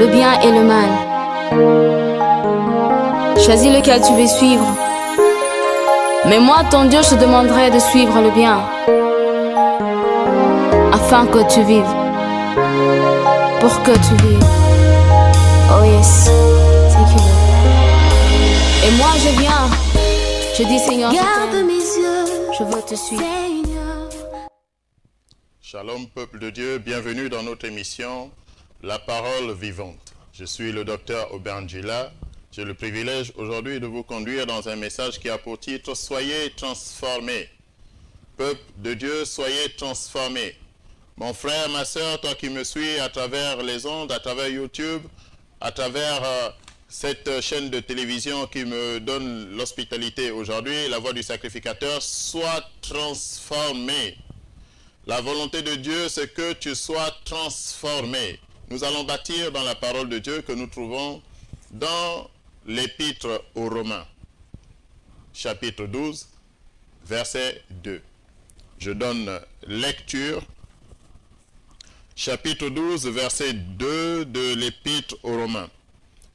le bien et le mal. Choisis lequel tu veux suivre. Mais moi, ton Dieu, je te demanderai de suivre le bien, afin que tu vives, pour que tu vives. Oh yes, c'est qui veut. Et moi je viens, je dis Seigneur, garde mes yeux, je veux te suivre. Seigneur. Shalom peuple de Dieu, bienvenue dans notre émission La Parole Vivante. Je suis le docteur Oberngila. J'ai le privilège aujourd'hui de vous conduire dans un message qui a pour titre « Soyez transformés ». Peuple de Dieu, soyez transformés. Mon frère, ma soeur, toi qui me suis à travers les ondes, à travers YouTube, à travers cette chaîne de télévision qui me donne l'hospitalité aujourd'hui, la voix du sacrificateur, sois transformé. La volonté de Dieu, c'est que tu sois transformé. Nous allons bâtir dans la parole de Dieu que nous trouvons dans l'épître aux Romains, chapitre 12, verset 2. Je donne lecture. Chapitre 12, verset 2 de l'épître aux Romains.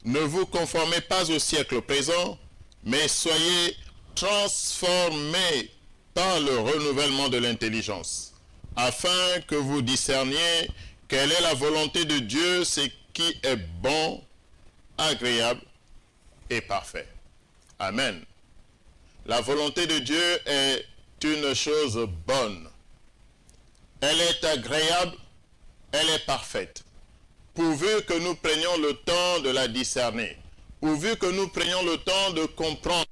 Ne vous conformez pas au siècle présent, mais soyez transformés par le renouvellement de l'intelligence, afin que vous discerniez quelle est la volonté de Dieu, ce qui est bon, agréable et parfait. Amen. La volonté de Dieu est une chose bonne. Elle est agréable, elle est parfaite. Pourvu que nous prenions le temps de la discerner, pourvu que nous prenions le temps de comprendre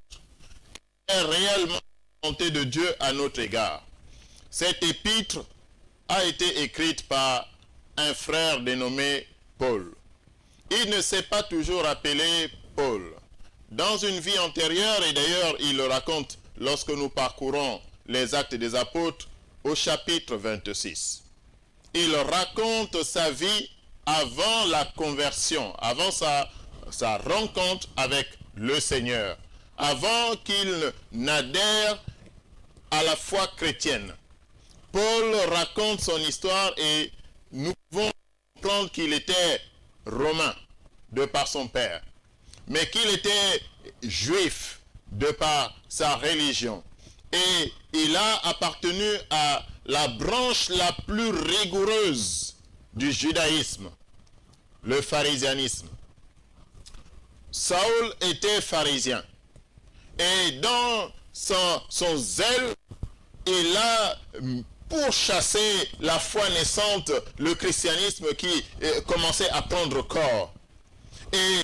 quelle est réellement la volonté de Dieu à notre égard. Cette épître a été écrite par un frère dénommé Paul. Il ne s'est pas toujours appelé Paul. Dans une vie antérieure, et d'ailleurs il le raconte lorsque nous parcourons les Actes des Apôtres au chapitre 26. Il raconte sa vie avant la conversion, avant sa rencontre avec le Seigneur, avant qu'il n'adhère à la foi chrétienne. Paul raconte son histoire et nous pouvons comprendre qu'il était romain de par son père, mais qu'il était juif de par sa religion. Et il a appartenu à la branche la plus rigoureuse du judaïsme, le pharisianisme. Saül était pharisien. Et dans son zèle, il a pourchassé la foi naissante, le christianisme qui commençait à prendre corps. Et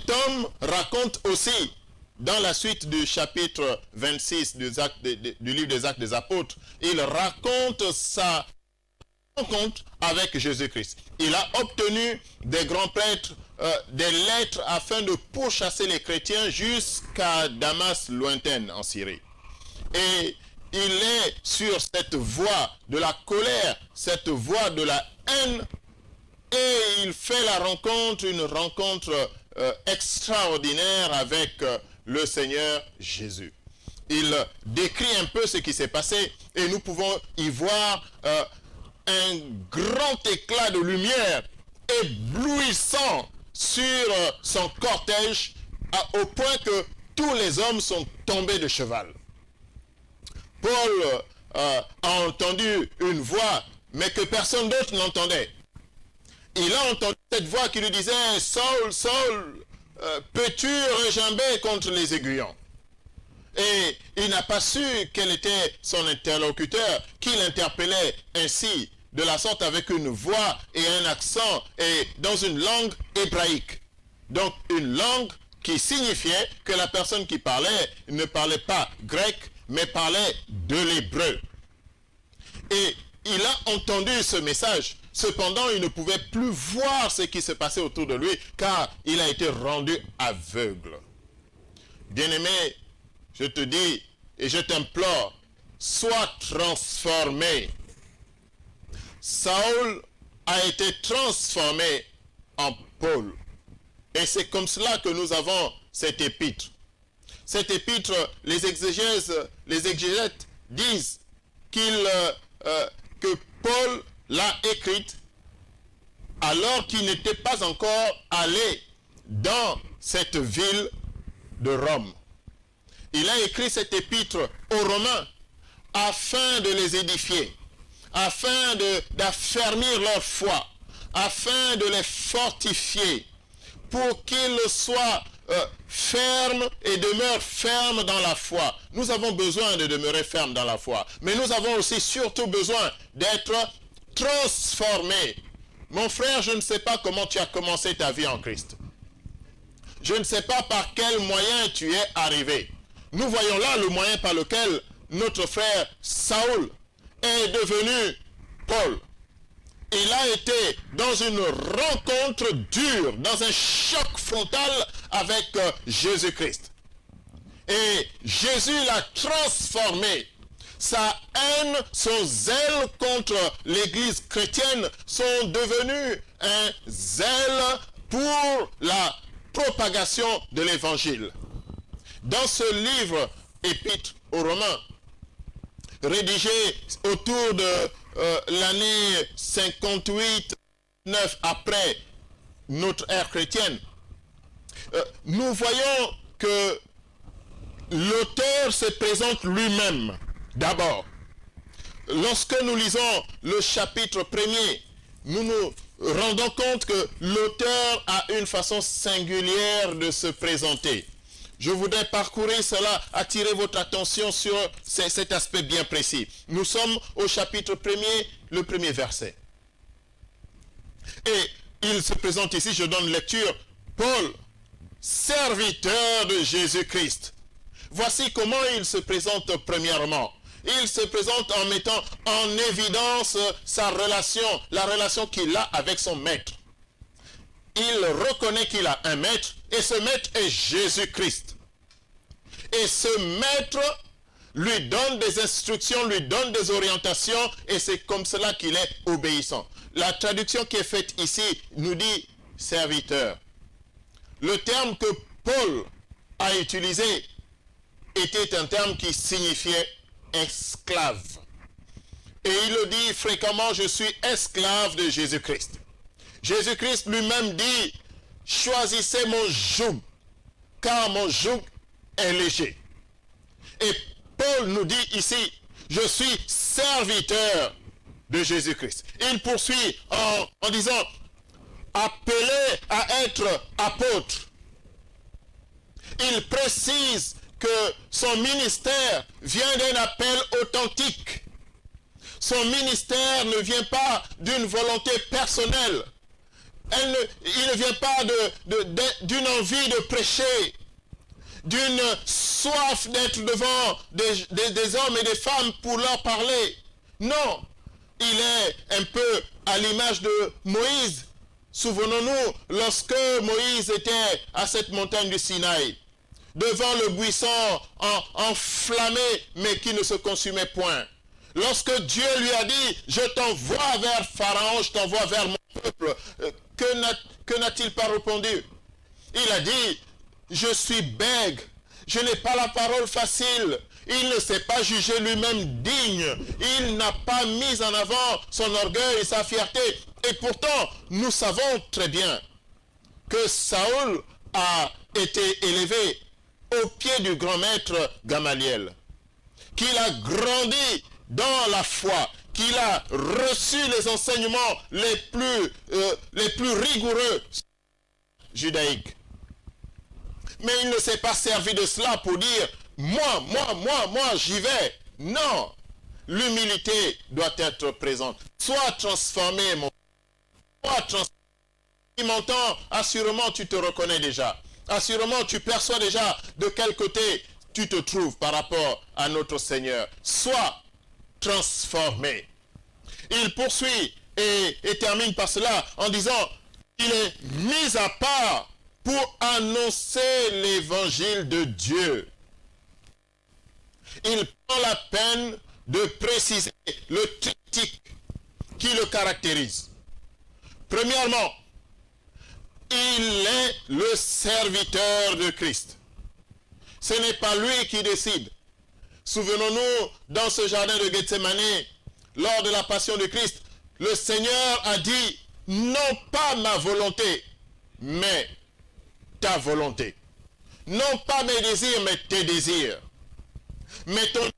Tom raconte aussi, dans la suite du chapitre 26 du livre des Actes des Apôtres, il raconte sa rencontre avec Jésus-Christ. Il a obtenu des grands prêtres des lettres afin de pourchasser les chrétiens jusqu'à Damas lointaine en Syrie. Et il est sur cette voie de la colère, cette voie de la haine, et il fait une rencontre extraordinaire avec le Seigneur Jésus. Il décrit un peu ce qui s'est passé et nous pouvons y voir un grand éclat de lumière éblouissant sur son cortège au point que tous les hommes sont tombés de cheval. Paul a entendu une voix, mais que personne d'autre n'entendait. Il a entendu cette voix qui lui disait « Saul, Saul, peux-tu regimber contre les aiguillons ?» Et il n'a pas su quel était son interlocuteur, qui l'interpellait ainsi, de la sorte avec une voix et un accent, et dans une langue hébraïque. Donc une langue qui signifiait que la personne qui parlait ne parlait pas grec, mais parlait de l'hébreu. Et il a entendu ce message. Cependant, il ne pouvait plus voir ce qui se passait autour de lui, car il a été rendu aveugle. Bien-aimé, je te dis et je t'implore, sois transformé. Saül a été transformé en Paul. Et c'est comme cela que nous avons cette épître. Cette épître, les exégètes disent que Paul l'a écrite alors qu'il n'était pas encore allé dans cette ville de Rome. Il a écrit cette épître aux Romains afin de les édifier, afin d'affermir leur foi, afin de les fortifier, pour qu'ils soient fermes et demeurent fermes dans la foi. Nous avons besoin de demeurer fermes dans la foi, mais nous avons aussi surtout besoin d'être transformés. Mon frère, je ne sais pas comment tu as commencé ta vie en Christ. Je ne sais pas par quel moyen tu es arrivé. Nous voyons là le moyen par lequel notre frère Saül est devenu Paul. Il a été dans une rencontre dure, dans un choc frontal avec Jésus-Christ. Et Jésus l'a transformé. Sa haine, son zèle contre l'Église chrétienne sont devenus un zèle pour la propagation de l'Évangile. Dans ce livre épître aux Romains, rédigé autour de l'année 58-9 après notre ère chrétienne, nous voyons que l'auteur se présente lui-même d'abord. Lorsque nous lisons le chapitre 1er, nous nous rendons compte que l'auteur a une façon singulière de se présenter. Je voudrais parcourir cela, attirer votre attention sur cet aspect bien précis. Nous sommes au chapitre 1er, le premier verset. Et il se présente ici, je donne lecture, Paul, serviteur de Jésus-Christ. Voici comment il se présente premièrement. Il se présente en mettant en évidence sa relation, la relation qu'il a avec son maître. Il reconnaît qu'il a un maître, et ce maître est Jésus-Christ. Et ce maître lui donne des instructions, lui donne des orientations, et c'est comme cela qu'il est obéissant. La traduction qui est faite ici nous dit serviteur. Le terme que Paul a utilisé était un terme qui signifiait esclave. Et il le dit fréquemment, je suis esclave de Jésus-Christ. Jésus-Christ lui-même dit, choisissez mon joug, car mon joug est léger. Et Paul nous dit ici, je suis serviteur de Jésus-Christ. Il poursuit en disant, appelé à être apôtre. Il précise que son ministère vient d'un appel authentique. Son ministère ne vient pas d'une volonté personnelle. Il ne vient pas d'une envie de prêcher, d'une soif d'être devant des hommes et des femmes pour leur parler. Non, il est un peu à l'image de Moïse. Souvenons-nous, lorsque Moïse était à cette montagne du Sinaï, devant le buisson enflammé, mais qui ne se consumait point. Lorsque Dieu lui a dit, je t'envoie vers Pharaon, je t'envoie vers mon peuple, que n'a-t-il pas répondu? Il a dit, je suis bègue, je n'ai pas la parole facile. Il ne s'est pas jugé lui-même digne. Il n'a pas mis en avant son orgueil et sa fierté. Et pourtant, nous savons très bien que Saül a été élevé au pied du grand maître Gamaliel, qu'il a grandi dans la foi, qu'il a reçu les enseignements les plus rigoureux judaïques. Mais il ne s'est pas servi de cela pour dire moi, j'y vais. Non, l'humilité doit être présente. Sois transformé, mon frère. Tu m'entends, assurément tu te reconnais déjà. Assurément tu perçois déjà de quel côté tu te trouves par rapport à notre Seigneur. Sois transformé. Il poursuit et termine par cela en disant il est mis à part pour annoncer l'évangile de Dieu. Il prend la peine de préciser le triptyque qui le caractérise. Premièrement, il est le serviteur de Christ. Ce n'est pas lui qui décide. Souvenons-nous, dans ce jardin de Gethsémani, lors de la passion de Christ, le Seigneur a dit, non pas ma volonté, mais ta volonté. Non pas mes désirs, mais tes désirs. Mettons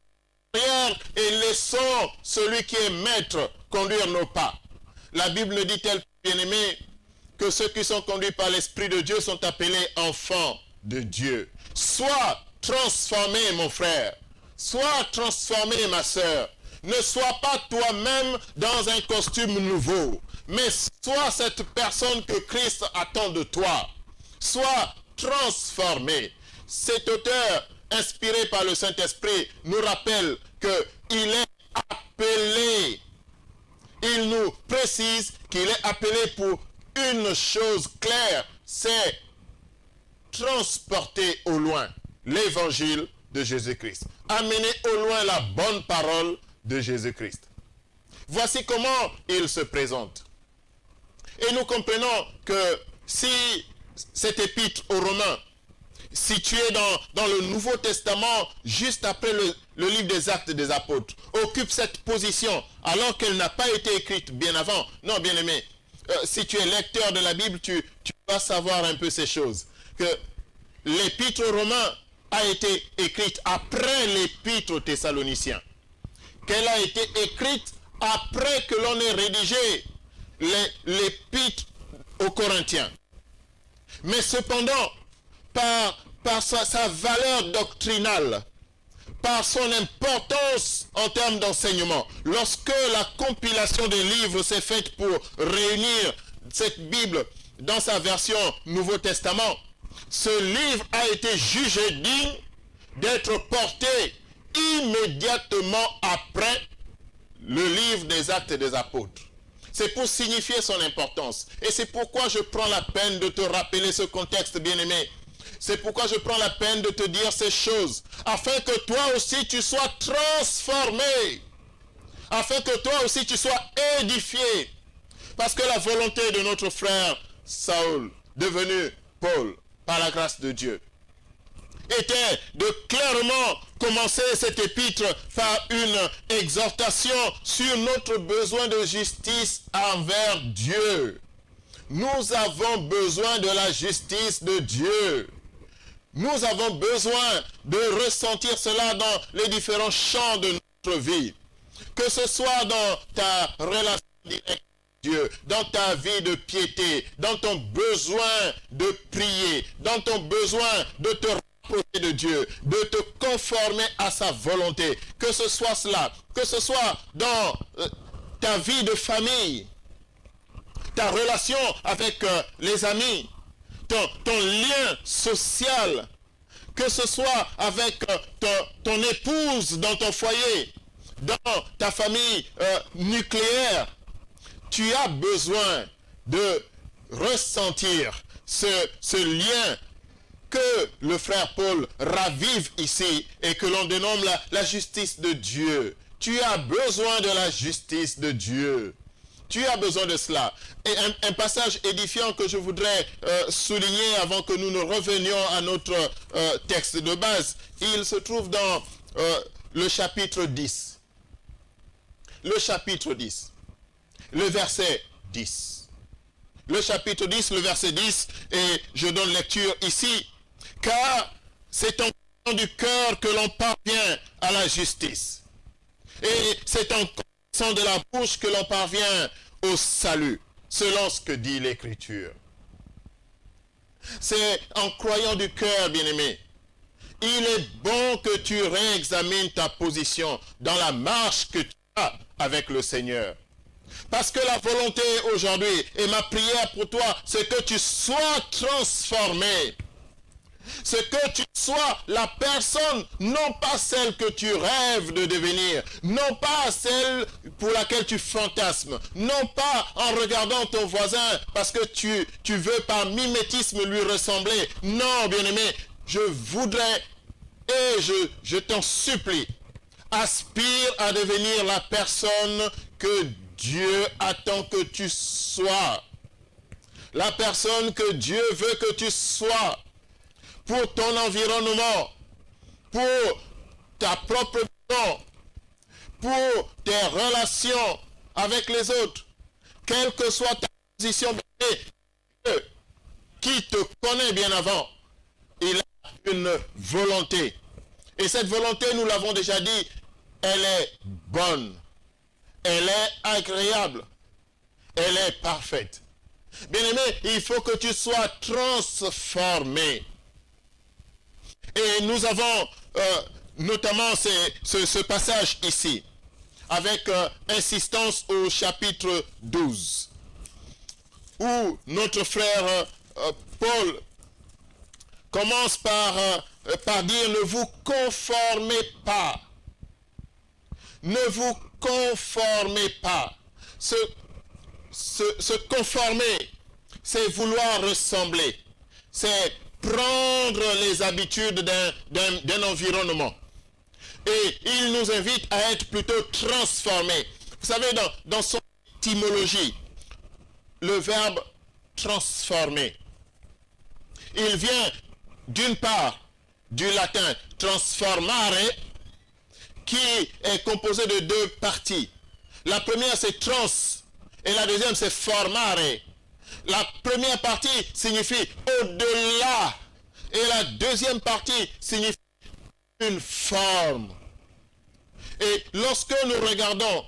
derrière et laissons celui qui est maître conduire nos pas. La Bible dit-elle, bien-aimé, que ceux qui sont conduits par l'Esprit de Dieu sont appelés enfants de Dieu. Sois transformé, mon frère. Sois transformé, ma sœur. Ne sois pas toi-même dans un costume nouveau, mais sois cette personne que Christ attend de toi. Sois transformé. Cet auteur, inspiré par le Saint-Esprit, nous rappelle qu'il est appelé. Il nous précise qu'il est appelé pour une chose claire, c'est transporter au loin l'évangile de Jésus-Christ. Amener au loin la bonne parole de Jésus-Christ. Voici comment il se présente. Et nous comprenons que si cette épître aux Romains, située dans le Nouveau Testament, juste après le livre des Actes des Apôtres, occupe cette position, alors qu'elle n'a pas été écrite bien avant. Non, bien-aimé, si tu es lecteur de la Bible, tu vas savoir un peu ces choses. Que l'épître aux Romains a été écrite après l'épître aux Thessaloniciens. Qu'elle a été écrite après que l'on ait rédigé l'épître aux Corinthiens. Mais cependant, par sa valeur doctrinale, par son importance en termes d'enseignement, lorsque la compilation des livres s'est faite pour réunir cette Bible dans sa version Nouveau Testament, ce livre a été jugé digne d'être porté immédiatement après le livre des Actes des Apôtres. C'est pour signifier son importance. Et c'est pourquoi je prends la peine de te rappeler ce contexte, bien-aimé. C'est pourquoi je prends la peine de te dire ces choses, afin que toi aussi tu sois transformé, afin que toi aussi tu sois édifié. Parce que la volonté de notre frère Saül, devenu Paul, par la grâce de Dieu, était de clairement commencer cette épître par une exhortation sur notre besoin de justice envers Dieu. Nous avons besoin de la justice de Dieu. Nous avons besoin de ressentir cela dans les différents champs de notre vie. Que ce soit dans ta relation directe avec Dieu, dans ta vie de piété, dans ton besoin de prier, dans ton besoin de te rapprocher de Dieu, de te conformer à sa volonté. Que ce soit cela, que ce soit dans ta vie de famille, ta relation avec les amis, ton lien social, que ce soit avec ton épouse dans ton foyer, dans ta famille nucléaire, tu as besoin de ressentir ce lien que le frère Paul ravive ici et que l'on dénomme la justice de Dieu. Tu as besoin de la justice de Dieu. Tu as besoin de cela. Et un passage édifiant que je voudrais souligner avant que nous ne revenions à notre texte de base, il se trouve dans le chapitre 10. Le chapitre 10. Le verset 10. Le chapitre 10, le verset 10, et je donne lecture ici. Car c'est en connaissant du cœur que l'on parvient à la justice. Et c'est en connaissant de la bouche que l'on parvient au salut, selon ce que dit l'Écriture. C'est en croyant du cœur, bien-aimé. Il est bon que tu réexamines ta position dans la marche que tu as avec le Seigneur. Parce que la volonté aujourd'hui, et ma prière pour toi, c'est que tu sois transformé. C'est que tu sois la personne, non pas celle que tu rêves de devenir, non pas celle pour laquelle tu fantasmes, non pas en regardant ton voisin parce que tu veux par mimétisme lui ressembler. Non, bien-aimé, je voudrais et je t'en supplie, aspire à devenir la personne que Dieu attend que tu sois. La personne que Dieu veut que tu sois. Pour ton environnement, pour ta propre maison, pour tes relations avec les autres, quelle que soit ta position qui te connaît bien avant, il a une volonté. Et cette volonté, nous l'avons déjà dit, elle est bonne, elle est agréable, elle est parfaite. Bien-aimé, il faut que tu sois transformé. Et nous avons notamment ce passage ici, avec insistance au chapitre 12, où notre frère Paul commence par dire, ne vous conformez pas. Ne vous conformez pas. Se conformer, c'est vouloir ressembler. C'est prendre les habitudes d'un environnement. Et il nous invite à être plutôt transformés. Vous savez, dans son étymologie, le verbe transformer, il vient d'une part du latin transformare, qui est composé de deux parties. La première c'est trans et la deuxième c'est formare. La première partie signifie au-delà et la deuxième partie signifie une forme. Et lorsque nous regardons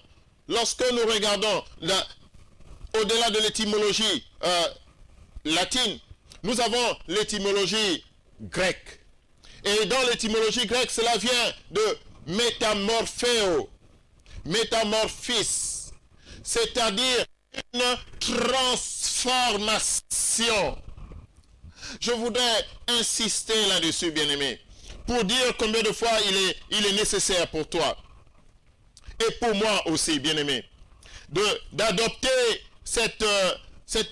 au-delà de l'étymologie latine, nous avons l'étymologie grecque. Et dans l'étymologie grecque, cela vient de métamorphéo, métamorphis, c'est-à-dire une transformation. Je voudrais insister là-dessus, bien-aimé, pour dire combien de fois il est nécessaire pour toi, et pour moi aussi, bien-aimé, d'adopter cette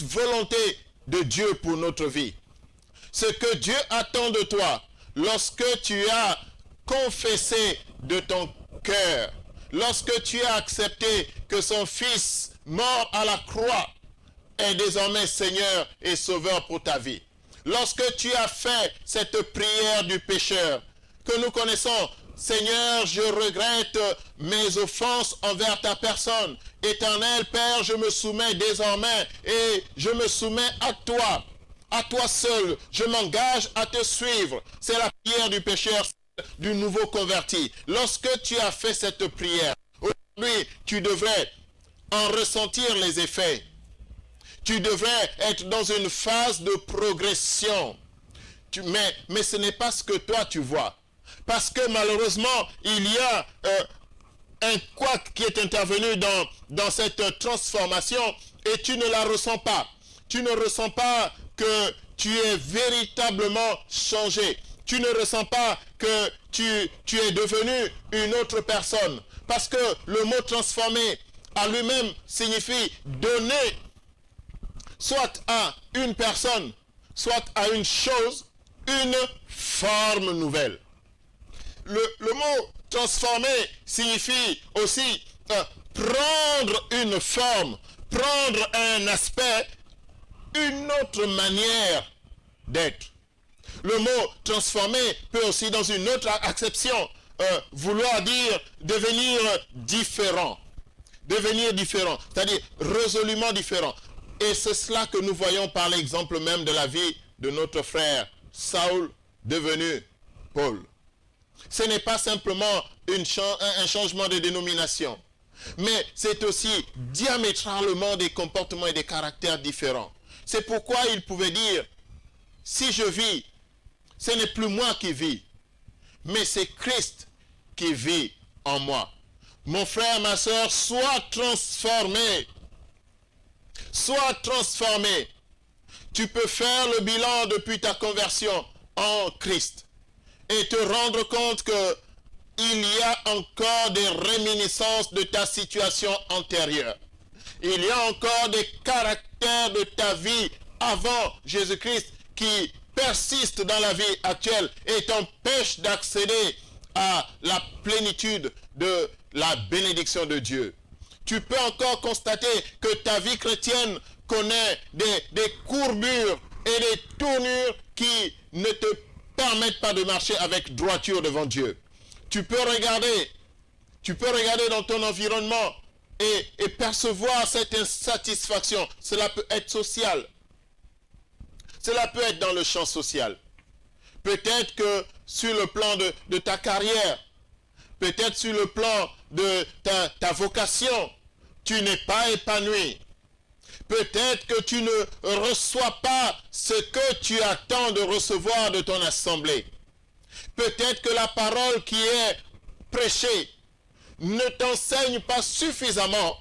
volonté de Dieu pour notre vie. Ce que Dieu attend de toi, lorsque tu as confessé de ton cœur, lorsque tu as accepté que son Fils, mort à la croix, est désormais Seigneur et Sauveur pour ta vie. Lorsque tu as fait cette prière du pécheur, que nous connaissons, Seigneur, je regrette mes offenses envers ta personne. Éternel Père, je me soumets désormais et je me soumets à toi seul. Je m'engage à te suivre. C'est la prière du pécheur, du nouveau converti. Lorsque tu as fait cette prière, aujourd'hui, tu devrais en ressentir les effets. Tu devrais être dans une phase de progression. Mais ce n'est pas ce que toi tu vois. Parce que malheureusement, il y a un couac qui est intervenu dans cette transformation et tu ne la ressens pas. Tu ne ressens pas que tu es véritablement changé. Tu ne ressens pas que tu es devenu une autre personne. Parce que le mot transformer à lui-même signifie donner soit à une personne, soit à une chose, une forme nouvelle. Le mot transformer signifie aussi prendre une forme, prendre un aspect, une autre manière d'être. Le mot transformer peut aussi, dans une autre acception, vouloir dire devenir différent. Devenir différent, c'est-à-dire résolument différent. Et c'est cela que nous voyons par l'exemple même de la vie de notre frère Saül devenu Paul. Ce n'est pas simplement un changement de dénomination, mais c'est aussi diamétralement des comportements et des caractères différents. C'est pourquoi il pouvait dire, si je vis, ce n'est plus moi qui vis, mais c'est Christ qui vit en moi. Mon frère, ma soeur, sois transformé. Sois transformé. Tu peux faire le bilan depuis ta conversion en Christ et te rendre compte que il y a encore des réminiscences de ta situation antérieure. Il y a encore des caractères de ta vie avant Jésus-Christ qui persistent dans la vie actuelle et t'empêchent d'accéder à la plénitude de la bénédiction de Dieu. Tu peux encore constater que ta vie chrétienne connaît des courbures et des tournures qui ne te permettent pas de marcher avec droiture devant Dieu. Tu peux regarder dans ton environnement et percevoir cette insatisfaction. Cela peut être social. Cela peut être dans le champ social. Peut-être que sur le plan de ta carrière, peut-être sur le plan de ta vocation, tu n'es pas épanoui. Peut-être que tu ne reçois pas ce que tu attends de recevoir de ton assemblée. Peut-être que la parole qui est prêchée ne t'enseigne pas suffisamment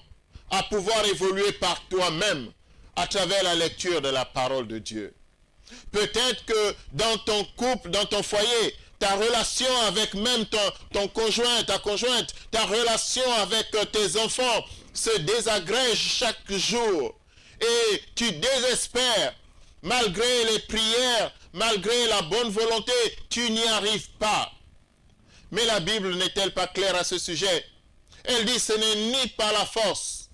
à pouvoir évoluer par toi-même à travers la lecture de la parole de Dieu. Peut-être que dans ton couple, dans ton foyer, ta relation avec même ton conjoint, ta conjointe, ta relation avec tes enfants se désagrège chaque jour. Et tu désespères, malgré les prières, malgré la bonne volonté, tu n'y arrives pas. Mais la Bible n'est-elle pas claire à ce sujet? Elle dit ce n'est ni par la force,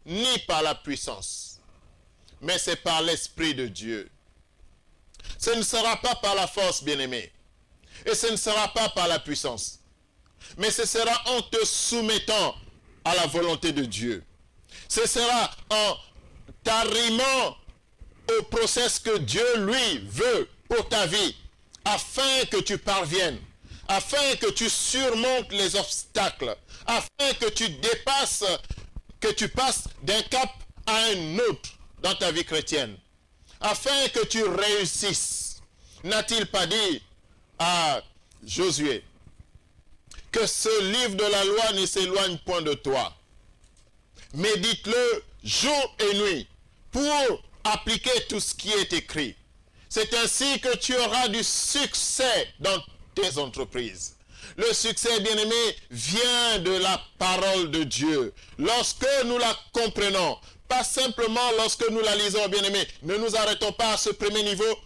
ni par la puissance, mais c'est par l'Esprit de Dieu. Ce ne sera pas par la force, bien-aimé, et ce ne sera pas par la puissance, mais ce sera en te soumettant à la volonté de Dieu. Ce sera en t'arrimant au process que Dieu, lui, veut pour ta vie, afin que tu parviennes, afin que tu surmontes les obstacles, afin que tu dépasses, que tu passes d'un cap à un autre dans ta vie chrétienne, afin que tu réussisses. N'a-t-il pas dit à Josué que ce livre de la loi ne s'éloigne point de toi? Médite-le jour et nuit pour appliquer tout ce qui est écrit. C'est ainsi que tu auras du succès dans tes entreprises. Le succès, bien-aimé, vient de la parole de Dieu. Lorsque nous la comprenons, pas simplement lorsque nous la lisons, bien-aimé, ne nous arrêtons pas à ce premier niveau.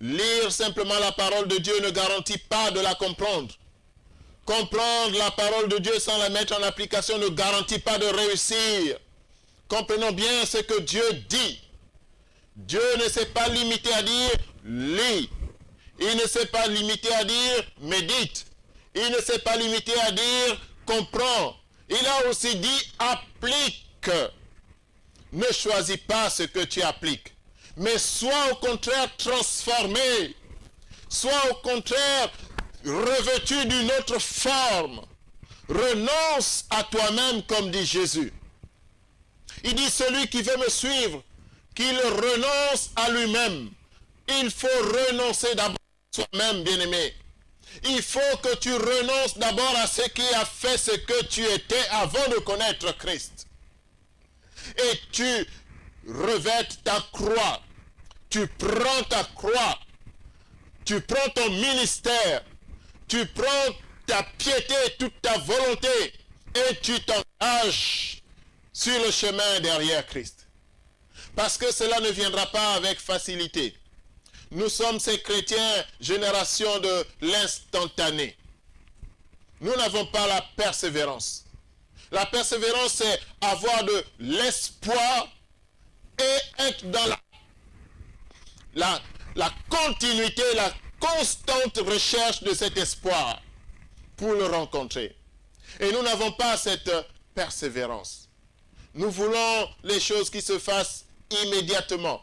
Lire simplement la parole de Dieu ne garantit pas de la comprendre. Comprendre la parole de Dieu sans la mettre en application ne garantit pas de réussir. Comprenons bien ce que Dieu dit. Dieu ne s'est pas limité à dire lis. Il ne s'est pas limité à dire médite. Il ne s'est pas limité à dire comprends. Il a aussi dit applique. Ne choisis pas ce que tu appliques, mais sois au contraire transformé. Sois au contraire revêtu d'une autre forme. Renonce à toi-même, comme dit Jésus. Il dit celui qui veut me suivre, qu'il renonce à lui-même. Il faut renoncer d'abord à soi-même, bien-aimé. Il faut que tu renonces d'abord à ce qui a fait ce que tu étais avant de connaître Christ. Et tu revêtes ta croix. Tu prends ta croix. Tu prends ton ministère. Tu prends ta piété, toute ta volonté. Et tu t'engages sur le chemin derrière Christ. Parce que cela ne viendra pas avec facilité. Nous sommes ces chrétiens, génération de l'instantané. Nous n'avons pas la persévérance. La persévérance, c'est avoir de l'espoir et être dans la continuité, la constante recherche de cet espoir pour le rencontrer. Et nous n'avons pas cette persévérance. Nous voulons les choses qui se fassent immédiatement.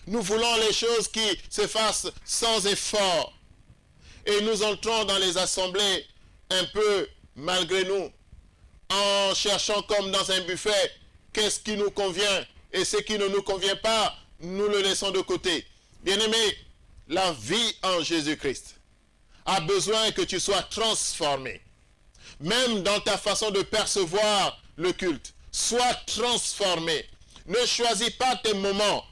Nous voulons les choses qui se fassent sans effort. Et nous entrons dans les assemblées un peu malgré nous, en cherchant comme dans un buffet, qu'est-ce qui nous convient et ce qui ne nous convient pas, nous le laissons de côté. Bien-aimé, la vie en Jésus-Christ a besoin que tu sois transformé. Même dans ta façon de percevoir le culte, sois transformé. Ne choisis pas tes moments.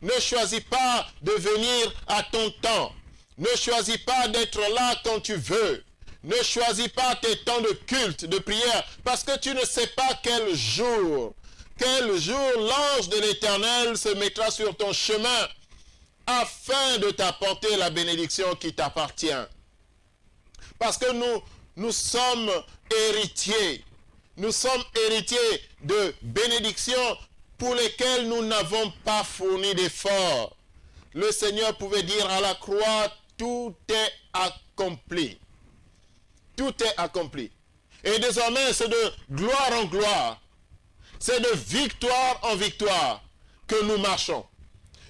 Ne choisis pas de venir à ton temps. Ne choisis pas d'être là quand tu veux. Ne choisis pas tes temps de culte, de prière, parce que tu ne sais pas quel jour l'ange de l'Éternel se mettra sur ton chemin afin de t'apporter la bénédiction qui t'appartient. Parce que nous sommes héritiers. Nous sommes héritiers de bénédictions pour lesquelles nous n'avons pas fourni d'efforts. Le Seigneur pouvait dire à la croix, tout est accompli. Tout est accompli. Et désormais, c'est de gloire en gloire, c'est de victoire en victoire que nous marchons.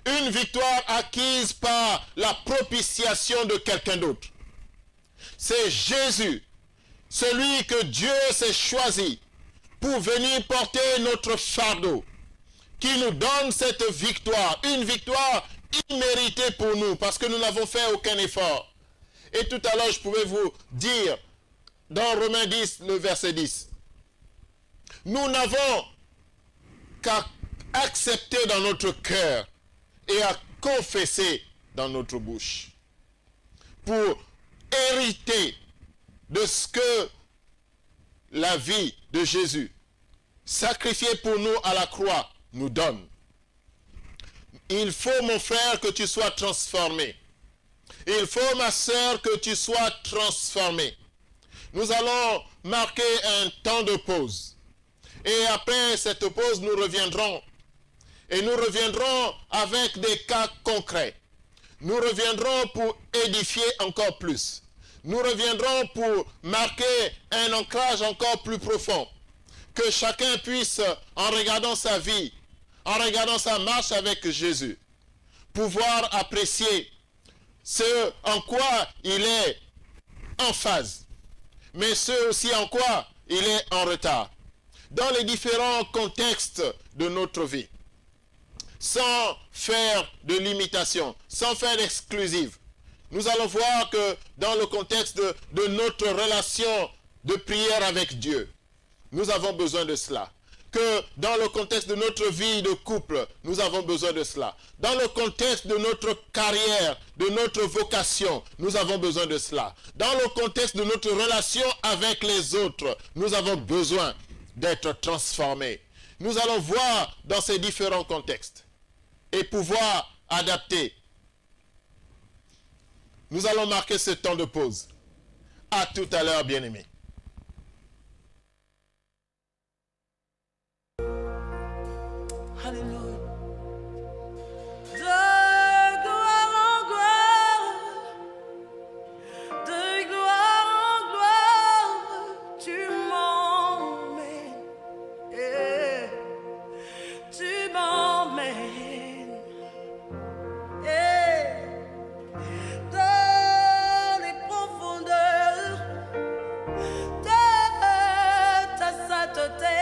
Une victoire acquise par la propitiation de quelqu'un d'autre. C'est Jésus, celui que Dieu s'est choisi pour venir porter notre fardeau, qui nous donne cette victoire, une victoire imméritée pour nous, parce que nous n'avons fait aucun effort. Et tout à l'heure, je pouvais vous dire, dans Romains 10, le verset 10, nous n'avons qu'à accepter dans notre cœur et à confesser dans notre bouche pour hériter de ce que la vie de Jésus, sacrifié pour nous à la croix, nous donne. Il faut, mon frère, que tu sois transformé. Il faut, ma sœur, que tu sois transformé. Nous allons marquer un temps de pause. Et après cette pause, nous reviendrons. Et nous reviendrons avec des cas concrets. Nous reviendrons pour édifier encore plus. Nous reviendrons pour marquer un ancrage encore plus profond. Que chacun puisse, en regardant sa vie, en regardant sa marche avec Jésus, pouvoir apprécier ce en quoi il est en phase, mais ce aussi en quoi il est en retard, dans les différents contextes de notre vie, sans faire de limitation, sans faire d'exclusive. Nous allons voir que dans le contexte de notre relation de prière avec Dieu, nous avons besoin de cela. Que dans le contexte de notre vie de couple, nous avons besoin de cela. Dans le contexte de notre carrière, de notre vocation, nous avons besoin de cela. Dans le contexte de notre relation avec les autres, nous avons besoin d'être transformés. Nous allons voir dans ces différents contextes et pouvoir adapter. Nous allons marquer ce temps de pause. À tout à l'heure, bien-aimés. Alléluia. De gloire en gloire, de gloire en gloire, tu m'emmènes, tu m'emmènes, dans les profondeurs de ta sainteté.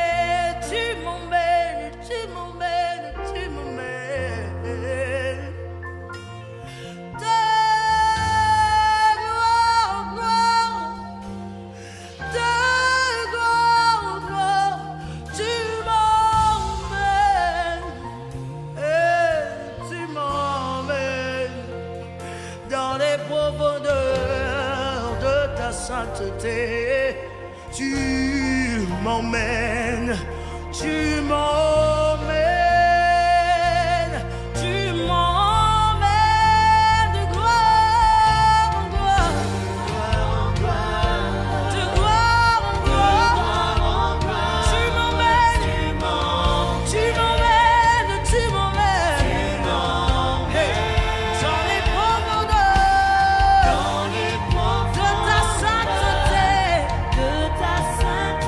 Sainteté, tu m'emmènes, tu m'emmènes, tu m'emmènes de gloire en gloire, de gloire en gloire, tu m'emmènes, tu m'emmènes, tu m'emmènes, dans les profondeurs de ta sainteté, tu m'emmènes, tu m'emmènes, tu m'emmènes, tu m'emmènes, de gloire en gloire, de gloire en gloire, tu m'emmènes, dans les profondeurs de ta sainteté.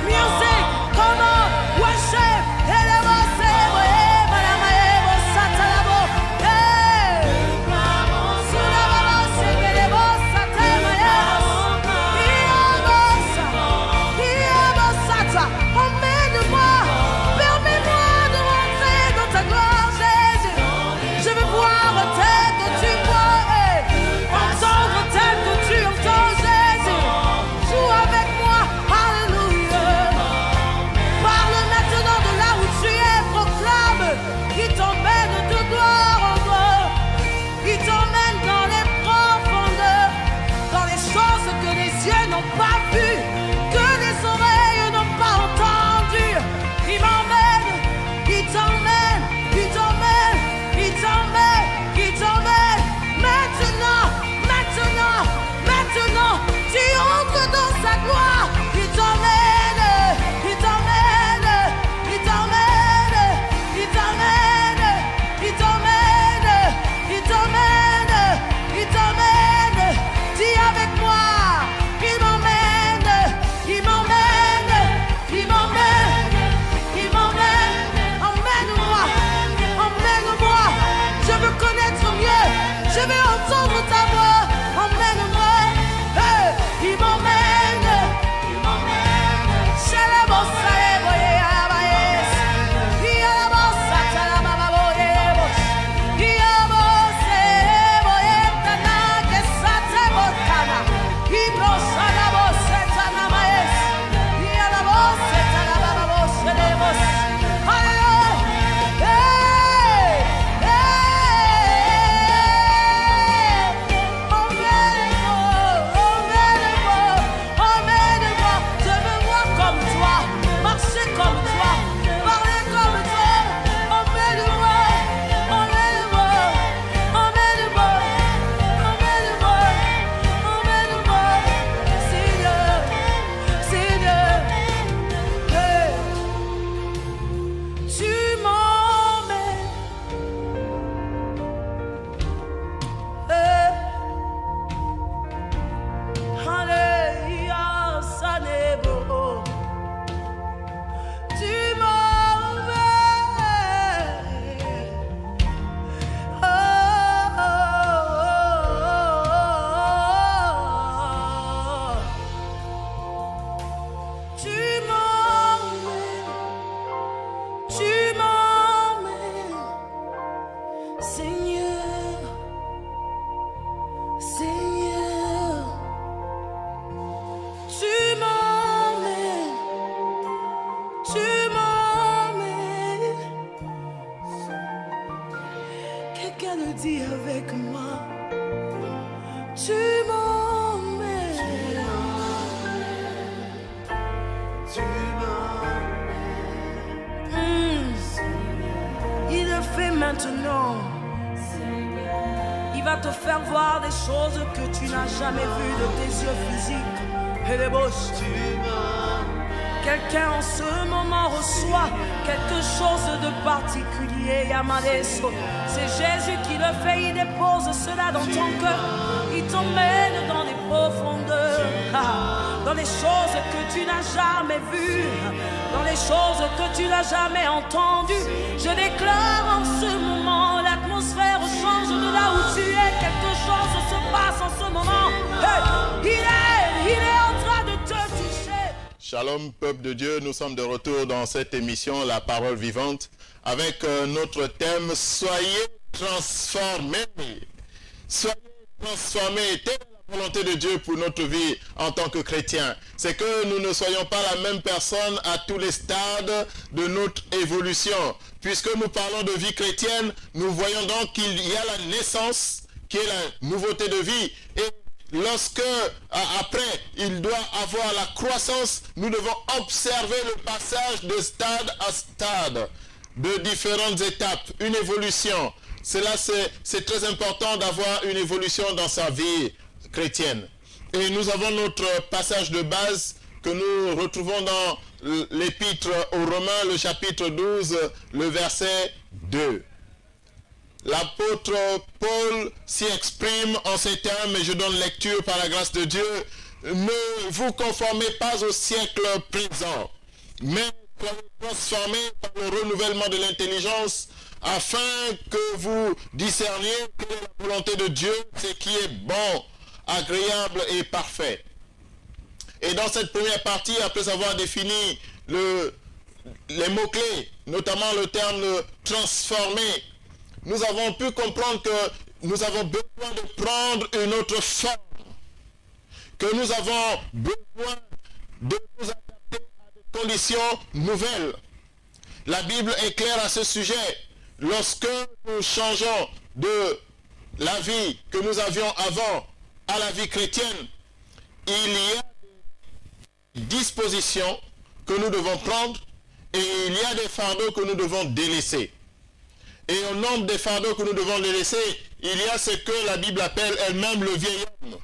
Music, come on, worship, emmène-moi, permets-moi de rentrer dans ta gloire, Jésus. Je veux voir tel que tu vois, entendre tel que tu entends, Jésus. Joue avec moi, alléluia. Parle maintenant de là où tu es, proclame. Il t'emmène de gloire en gloire. Il t'emmène dans les profondeurs, dans les choses que les yeux n'ont pas vues, que les oreilles Je veux entendre ta voix. Emmène-moi. Hey, il m'emmène. C'est la bossa et boye à la baïs. Il y a la bossa, t'as la baba boye bosse. Il y a la bossa et boye tana, que ça te botana. Il brosse la bossa, tana maïs. Il y a la bossa, t'as la baba bosse, les bosses. Quelqu'un le dit avec moi. Tu m'emmènes. Il le fait maintenant. Il va te faire voir des choses que tu n'as jamais vues de tes yeux physiques. Et les bouches. Quelqu'un en ce moment reçoit quelque chose de particulier, Yamadeso. C'est Jésus qui le fait, il dépose cela dans ton cœur. Il t'emmène dans les profondeurs, dans les choses que tu n'as jamais vues, dans les choses que tu n'as jamais entendues. Je déclare en ce moment, l'atmosphère change de là où tu es. Quelque chose se passe en ce moment. Hey, il est en train de te toucher. Shalom, peuple de Dieu, nous sommes de retour dans cette émission, La Parole Vivante, avec notre thème, soyez transformés. Soyez transformés. Telle est la volonté de Dieu pour notre vie en tant que chrétiens. C'est que nous ne soyons pas la même personne à tous les stades de notre évolution. Puisque nous parlons de vie chrétienne, nous voyons donc qu'il y a la naissance, qui est la nouveauté de vie, et lorsque, après, il doit avoir la croissance, nous devons observer le passage de stade à stade, de différentes étapes, une évolution. Cela, c'est très important d'avoir une évolution dans sa vie chrétienne. Et nous avons notre passage de base que nous retrouvons dans l'épître aux Romains, le chapitre 12, le verset 2. L'apôtre Paul s'y exprime en ces termes, et je donne lecture par la grâce de Dieu. Ne vous conformez pas au siècle présent, mais soyez transformés par le renouvellement de l'intelligence, afin que vous discerniez quelle est la volonté de Dieu, ce qui est bon, agréable et parfait. Et dans cette première partie, après avoir défini les mots-clés, notamment le terme transformer, nous avons pu comprendre que nous avons besoin de prendre une autre forme, que nous avons besoin de nous adapter à des conditions nouvelles. La Bible est claire à ce sujet. Lorsque nous changeons de la vie que nous avions avant à la vie chrétienne, il y a des dispositions que nous devons prendre et il y a des fardeaux que nous devons délaisser. Et au nombre des fardeaux que nous devons délaisser, il y a ce que la Bible appelle elle-même le vieil homme.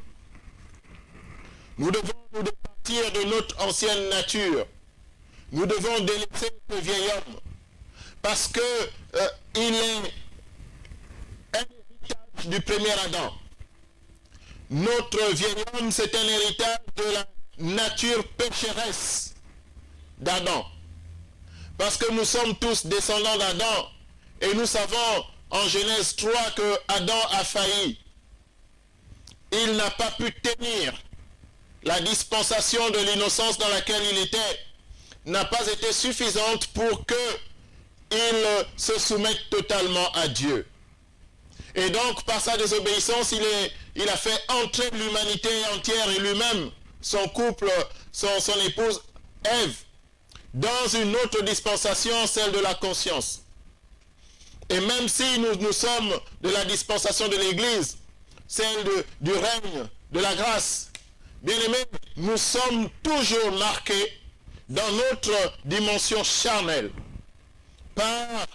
Nous devons nous départir de notre ancienne nature. Nous devons délaisser ce vieil homme. Parce que il est un héritage du premier Adam. Notre vieil homme, c'est un héritage de la nature pécheresse d'Adam. Parce que nous sommes tous descendants d'Adam. Et nous savons en Genèse 3 que Adam a failli. il n'a pas pu tenir. La dispensation de l'innocence dans laquelle il était n'a pas été suffisante pour qu'il se soumette totalement à Dieu. Et donc, par sa désobéissance, il a fait entrer l'humanité entière et lui-même, son couple, son épouse Ève, dans une autre dispensation, celle de la conscience. Et même si nous sommes de la dispensation de l'Église, celle du règne, de la grâce, bien aimés, nous sommes toujours marqués dans notre dimension charnelle par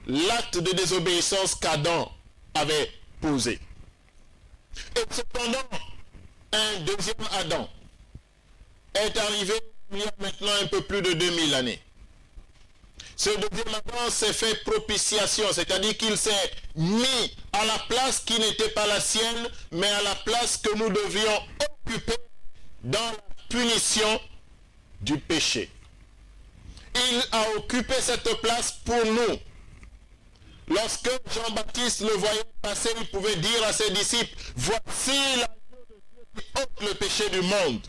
l'acte de désobéissance qu'Adam avait posé. Et cependant, un deuxième Adam est arrivé il y a maintenant un peu plus de 2000 années. Ce deuxième Adam s'est fait propitiation, c'est-à-dire qu'il s'est mis à la place qui n'était pas la sienne, mais à la place que nous devions occuper dans la punition du péché. Il a occupé cette place pour nous. Lorsque Jean-Baptiste le voyait passer, il pouvait dire à ses disciples, « Voici l'agneau de Dieu qui ôte le péché du monde. »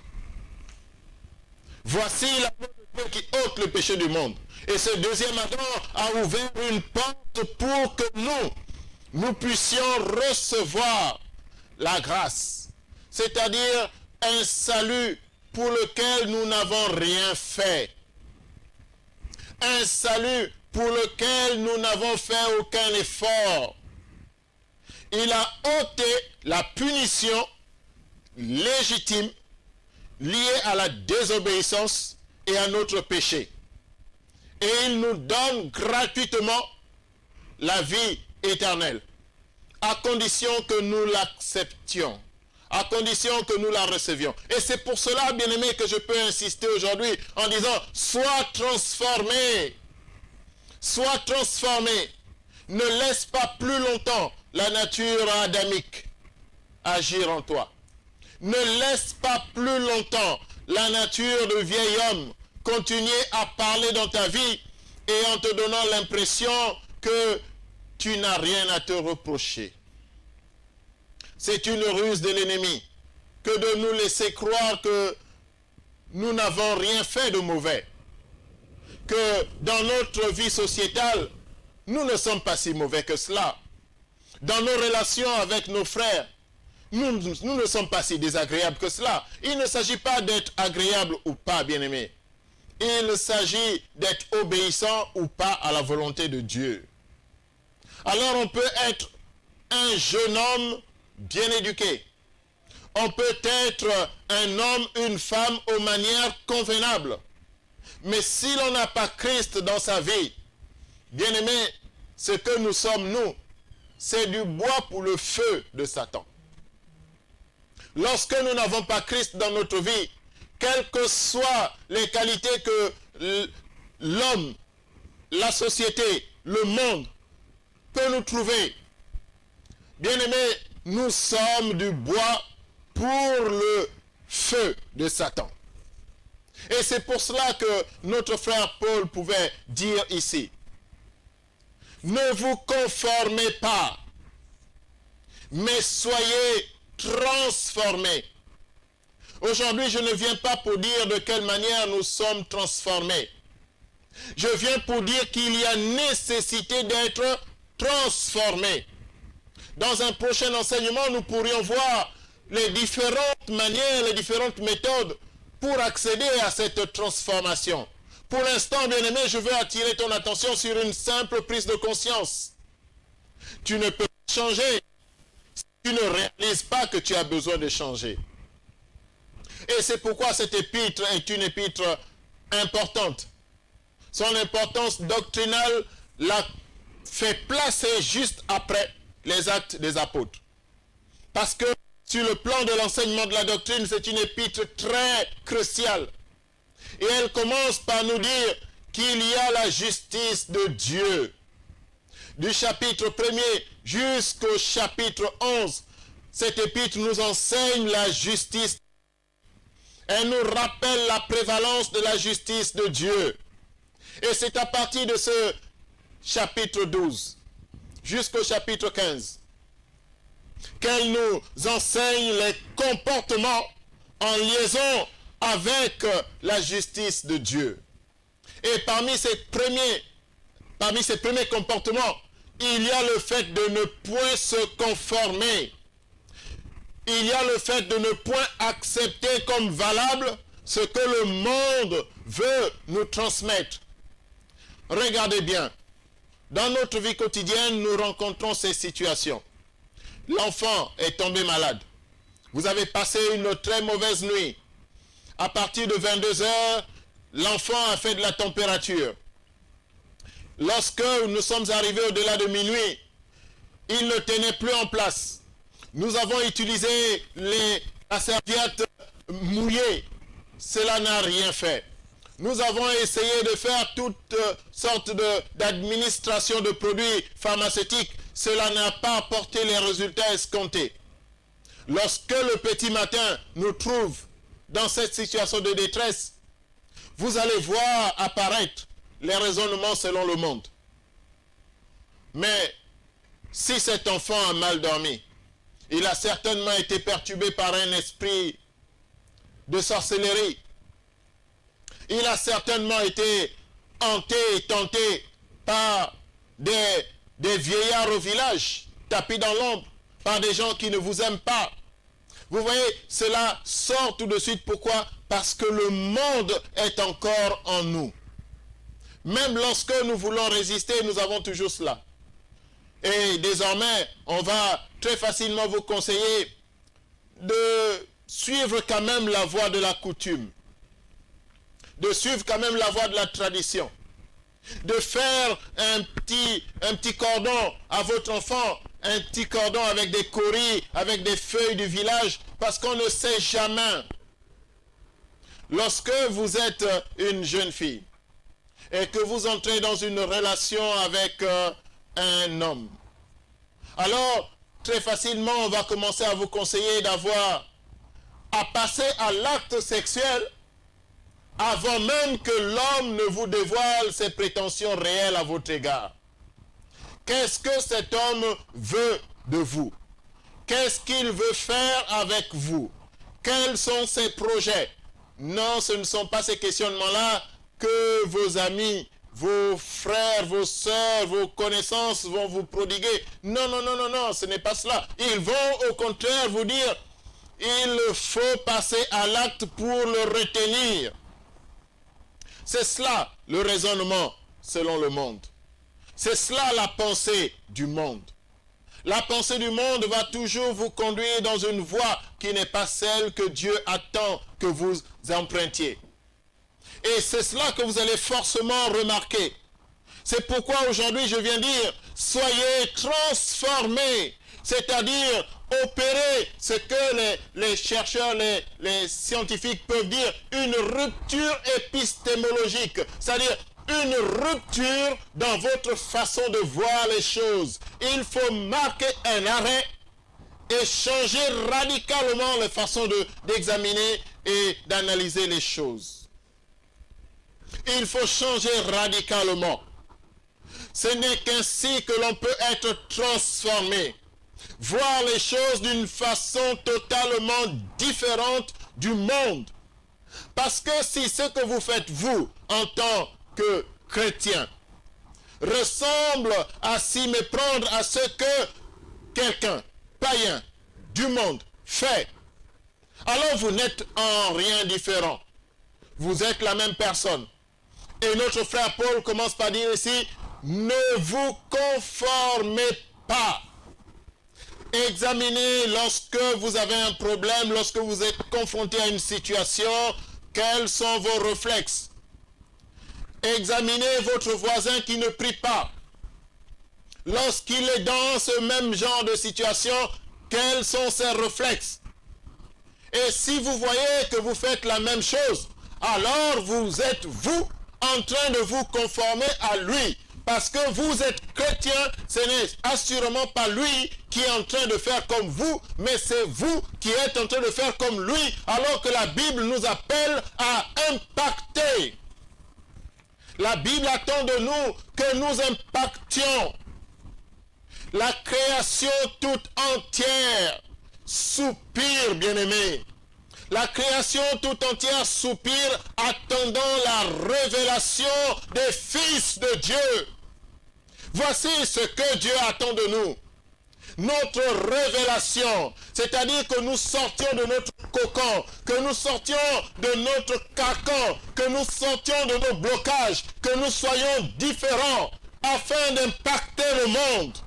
Voici l'agneau de Dieu qui ôte le péché du monde. Et ce deuxième Adam a ouvert une porte pour que nous puissions recevoir la grâce. C'est-à-dire un salut pour lequel nous n'avons rien fait. Un salut pour lequel nous n'avons fait aucun effort. Il a ôté la punition légitime liée à la désobéissance et à notre péché. Et il nous donne gratuitement la vie éternelle, à condition que nous l'acceptions, à condition que nous la recevions. Et c'est pour cela, bien-aimés, que je peux insister aujourd'hui en disant, sois transformé. Sois transformé. Ne laisse pas plus longtemps la nature adamique agir en toi. Ne laisse pas plus longtemps la nature de vieil homme continuer à parler dans ta vie et en te donnant l'impression que tu n'as rien à te reprocher. C'est une ruse de l'ennemi que de nous laisser croire que nous n'avons rien fait de mauvais. Que dans notre vie sociétale, nous ne sommes pas si mauvais que cela. Dans nos relations avec nos frères, nous ne sommes pas si désagréables que cela. Il ne s'agit pas d'être agréable ou pas, bien-aimé. Il s'agit d'être obéissant ou pas à la volonté de Dieu. Alors on peut être un jeune homme bien éduqué. On peut être un homme, une femme aux manières convenables. Mais si l'on n'a pas Christ dans sa vie, bien-aimé, ce que nous sommes, nous, c'est du bois pour le feu de Satan. Lorsque nous n'avons pas Christ dans notre vie, quelles que soient les qualités que l'homme, la société, le monde peut nous trouver, bien-aimés, nous sommes du bois pour le feu de Satan. Et c'est pour cela que notre frère Paul pouvait dire ici, ne vous conformez pas, mais soyez transformés. Aujourd'hui, je ne viens pas pour dire de quelle manière nous sommes transformés. Je viens pour dire qu'il y a nécessité d'être transformés. Dans un prochain enseignement, nous pourrions voir les différentes manières, les différentes méthodes pour accéder à cette transformation. Pour l'instant, bien-aimé, je veux attirer ton attention sur une simple prise de conscience. Tu ne peux pas changer si tu ne réalises pas que tu as besoin de changer. Et c'est pourquoi cette épître est une épître importante. Son importance doctrinale l'a fait placer juste après les Actes des Apôtres. Parce que sur le plan de l'enseignement de la doctrine, c'est une épître très cruciale. Et elle commence par nous dire qu'il y a la justice de Dieu. Du chapitre 1er jusqu'au chapitre 11, cette épître nous enseigne la justice. Elle nous rappelle la prévalence de la justice de Dieu. Et c'est à partir de ce chapitre 12 jusqu'au chapitre 15 qu'elle nous enseigne les comportements en liaison avec la justice de Dieu. Et parmi ces premiers comportements, il y a le fait de ne point se conformer. Il y a le fait de ne point accepter comme valable ce que le monde veut nous transmettre. Regardez bien, dans notre vie quotidienne, nous rencontrons ces situations. L'enfant est tombé malade. Vous avez passé une très mauvaise nuit. À partir de 22 heures, l'enfant a fait de la température. Lorsque nous sommes arrivés au-delà de minuit, il ne tenait plus en place. Nous avons utilisé la serviette mouillée. Cela n'a rien fait. Nous avons essayé de faire toutes sortes d'administration de produits pharmaceutiques. Cela n'a pas apporté les résultats escomptés. Lorsque le petit matin nous trouve dans cette situation de détresse, vous allez voir apparaître les raisonnements selon le monde. Mais si cet enfant a mal dormi, il a certainement été perturbé par un esprit de sorcellerie. Il a certainement été hanté et tenté par des vieillards au village, tapis dans l'ombre, par des gens qui ne vous aiment pas. Vous voyez, cela sort tout de suite. Pourquoi? Parce que le monde est encore en nous. Même lorsque nous voulons résister, nous avons toujours cela. Et désormais, on va très facilement vous conseiller de suivre quand même la voie de la coutume, de suivre quand même la voie de la tradition, de faire un petit cordon à votre enfant, un petit cordon avec des cauris, avec des feuilles du village, parce qu'on ne sait jamais. Lorsque vous êtes une jeune fille et que vous entrez dans une relation avec un homme, alors très facilement on va commencer à vous conseiller d'avoir à passer à l'acte sexuel avant même que l'homme ne vous dévoile ses prétentions réelles à votre égard. Qu'est-ce que cet homme veut de vous? Qu'est-ce qu'il veut faire avec vous? Quels sont ses projets? Non, ce ne sont pas ces questionnements-là que vos amis, vos frères, vos sœurs, vos connaissances vont vous prodiguer. Non, non, non, non, non, ce n'est pas cela. Ils vont au contraire vous dire, il faut passer à l'acte pour le retenir. C'est cela le raisonnement selon le monde. C'est cela la pensée du monde. La pensée du monde va toujours vous conduire dans une voie qui n'est pas celle que Dieu attend que vous empruntiez. Et c'est cela que vous allez forcément remarquer. C'est pourquoi aujourd'hui je viens dire, soyez transformés, c'est-à-dire opérer ce que les chercheurs, les scientifiques peuvent dire, une rupture épistémologique, c'est-à-dire une rupture dans votre façon de voir les choses. Il faut marquer un arrêt et changer radicalement la façon d'examiner et d'analyser les choses. Il faut changer radicalement. Ce n'est qu'ainsi que l'on peut être transformé. Voir les choses d'une façon totalement différente du monde. Parce que si ce que vous faites, vous, en tant que chrétien, ressemble à s'y méprendre à ce que quelqu'un, païen, du monde, fait, alors vous n'êtes en rien différent. Vous êtes la même personne. Et notre frère Paul commence par dire ici, ne vous conformez pas. Examinez lorsque vous avez un problème, lorsque vous êtes confronté à une situation, quels sont vos réflexes. Examinez votre voisin qui ne prie pas. Lorsqu'il est dans ce même genre de situation, quels sont ses réflexes? Et si vous voyez que vous faites la même chose, alors vous êtes, vous, en train de vous conformer à lui. Parce que vous êtes chrétien, ce n'est assurément pas lui qui est en train de faire comme vous, mais c'est vous qui êtes en train de faire comme lui, alors que la Bible nous appelle à impacter. La Bible attend de nous que nous impactions. La création toute entière soupire, bien-aimé. La création toute entière soupire, attendant la révélation des fils de Dieu. Voici ce que Dieu attend de nous. Notre révélation, c'est-à-dire que nous sortions de notre cocon, que nous sortions de notre carcan, que nous sortions de nos blocages, que nous soyons différents afin d'impacter le monde.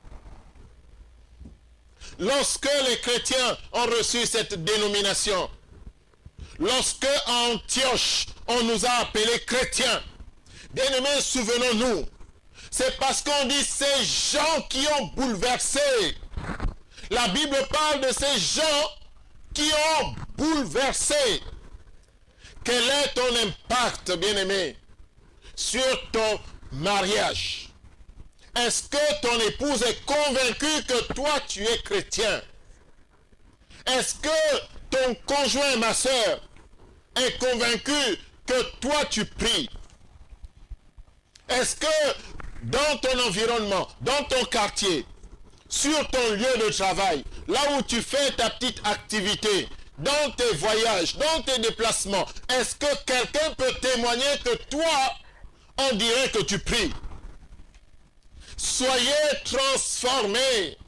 Lorsque les chrétiens ont reçu cette dénomination, lorsque à Antioche, on nous a appelés chrétiens, bien-aimés, souvenons-nous, c'est parce qu'on dit ces gens qui ont bouleversé. La Bible parle de ces gens qui ont bouleversé. Quel est ton impact, bien-aimé, sur ton mariage? Est-ce que ton épouse est convaincue que toi, tu es chrétien? Est-ce que ton conjoint, ma soeur, est convaincu que toi, tu pries? Est-ce que dans ton environnement, dans ton quartier, sur ton lieu de travail, là où tu fais ta petite activité, dans tes voyages, dans tes déplacements, est-ce que quelqu'un peut témoigner que toi, on dirait que tu pries? Soyez transformés.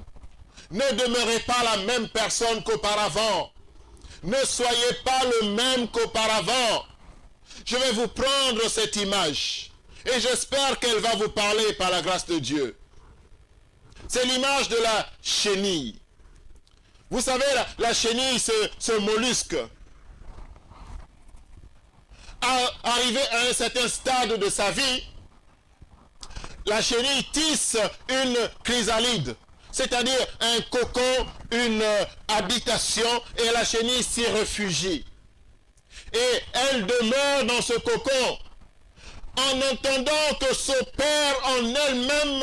Ne demeurez pas la même personne qu'auparavant. Ne soyez pas le même qu'auparavant. Je vais vous prendre cette image et j'espère qu'elle va vous parler par la grâce de Dieu. C'est l'image de la chenille. Vous savez, la chenille, ce mollusque, arrivé à un certain stade de sa vie, la chenille tisse une chrysalide, c'est-à-dire un cocon, une habitation, et la chenille s'y réfugie. Et elle demeure dans ce cocon en entendant que s'opère en elle-même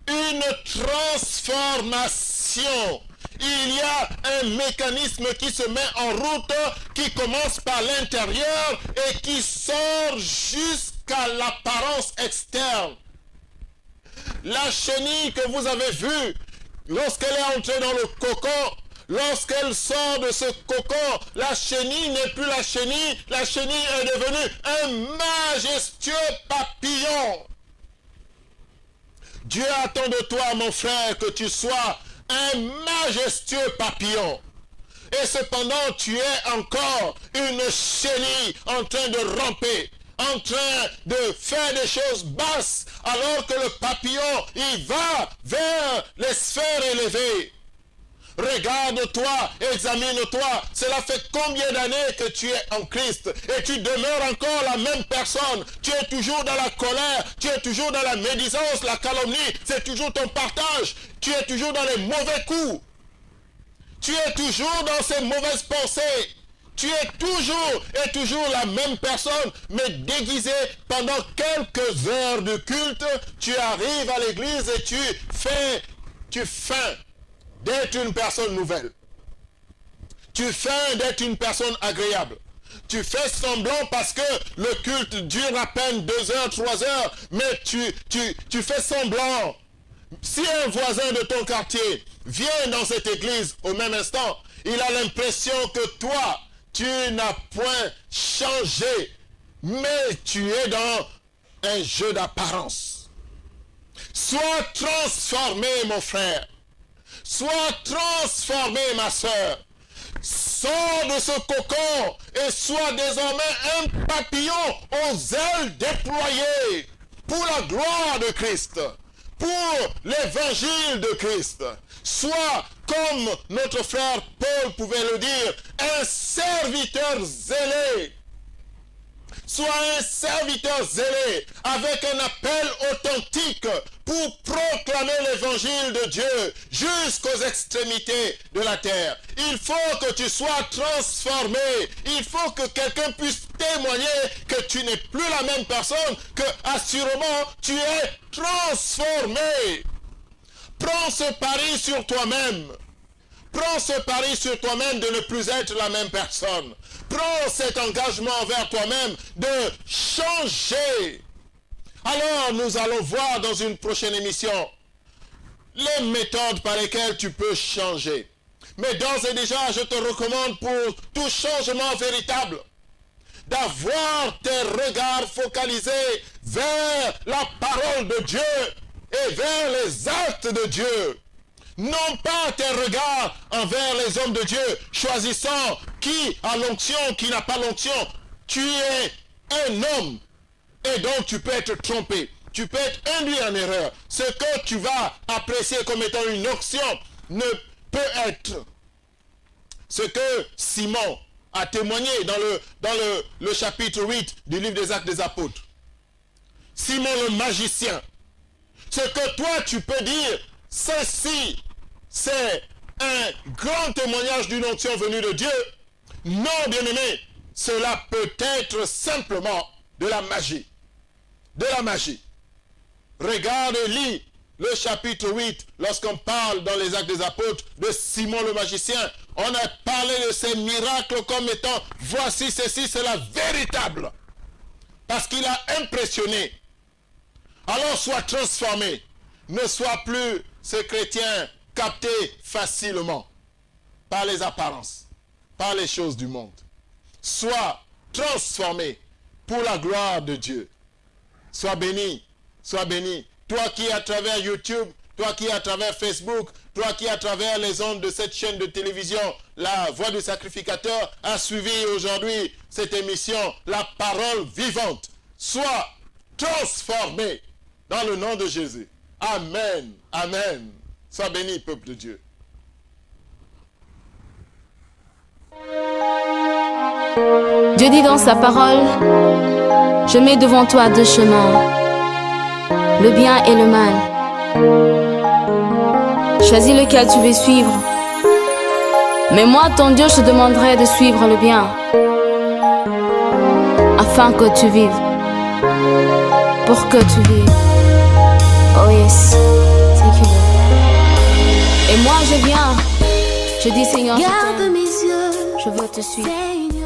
une transformation. Il y a un mécanisme qui se met en route, qui commence par l'intérieur et qui sort jusqu'à l'apparence externe. La chenille que vous avez vue, lorsqu'elle est entrée dans le cocon, lorsqu'elle sort de ce cocon, la chenille n'est plus la chenille est devenue un majestueux papillon. Dieu attend de toi, mon frère, que tu sois un majestueux papillon. Et cependant, tu es encore une chenille en train de ramper, en train de faire des choses basses, alors que le papillon, il va vers les sphères élevées. Regarde-toi, examine-toi. Cela fait combien d'années que tu es en Christ et tu demeures encore la même personne. Tu es toujours dans la colère, tu es toujours dans la médisance, la calomnie. C'est toujours ton partage. Tu es toujours dans les mauvais coups. Tu es toujours dans ces mauvaises pensées. Tu es toujours la même personne, mais déguisé pendant quelques heures de culte. Tu arrives à l'église et tu feins d'être une personne nouvelle. Tu feins d'être une personne agréable. Tu fais semblant parce que le culte dure à peine 2 heures, 3 heures, mais tu fais semblant. Si un voisin de ton quartier vient dans cette église au même instant, il a l'impression que toi, tu n'as point changé, mais tu es dans un jeu d'apparence. Sois transformé, mon frère. Sois transformé, ma soeur. Sors de ce cocon et sois désormais un papillon aux ailes déployées pour la gloire de Christ, pour l'évangile de Christ. Sois, comme notre frère Paul pouvait le dire, un serviteur zélé. Sois un serviteur zélé avec un appel authentique pour proclamer l'évangile de Dieu jusqu'aux extrémités de la terre. Il faut que tu sois transformé. Il faut que quelqu'un puisse témoigner que tu n'es plus la même personne, que assurément tu es transformé. Prends ce pari sur toi-même. Prends ce pari sur toi-même de ne plus être la même personne. Prends cet engagement envers toi-même de changer. Alors nous allons voir dans une prochaine émission les méthodes par lesquelles tu peux changer. Mais d'ores et déjà, je te recommande pour tout changement véritable d'avoir tes regards focalisés vers la parole de Dieu et vers les actes de Dieu. Non pas tes regards envers les hommes de Dieu, choisissant qui a l'onction, qui n'a pas l'onction. Tu es un homme et donc tu peux être trompé. Tu peux être induit en erreur. Ce que tu vas apprécier comme étant une onction ne peut être ce que Simon a témoigné dans le chapitre 8 du livre des Actes des Apôtres. Simon le magicien. Ce que toi tu peux dire, ceci, c'est un grand témoignage d'une onction venue de Dieu. Non, bien-aimé, cela peut être simplement de la magie. De la magie. Regarde et lis le chapitre 8, lorsqu'on parle dans les Actes des Apôtres de Simon le magicien. On a parlé de ces miracles comme étant, voici ceci, c'est la véritable. Parce qu'il a impressionné. Alors sois transformé. Ne sois plus ce chrétien capté facilement par les apparences, par les choses du monde. Sois transformé pour la gloire de Dieu. Sois béni, sois béni. Toi qui à travers YouTube, toi qui à travers Facebook, toi qui à travers les ondes de cette chaîne de télévision, La Voix du Sacrificateur, a suivi aujourd'hui cette émission, La Parole Vivante. Sois transformé dans le nom de Jésus. Amen, amen. Sois béni, peuple de Dieu. Dieu dit dans sa parole, je mets devant toi deux chemins, le bien et le mal. Choisis lequel tu veux suivre. Mais moi, ton Dieu, je te demanderai de suivre le bien, afin que tu vives, pour que tu vives. Oh yes, c'est qu'il veut. Et moi, je viens, je dis Seigneur, Garde mes yeux, je veux te suivre. c'est une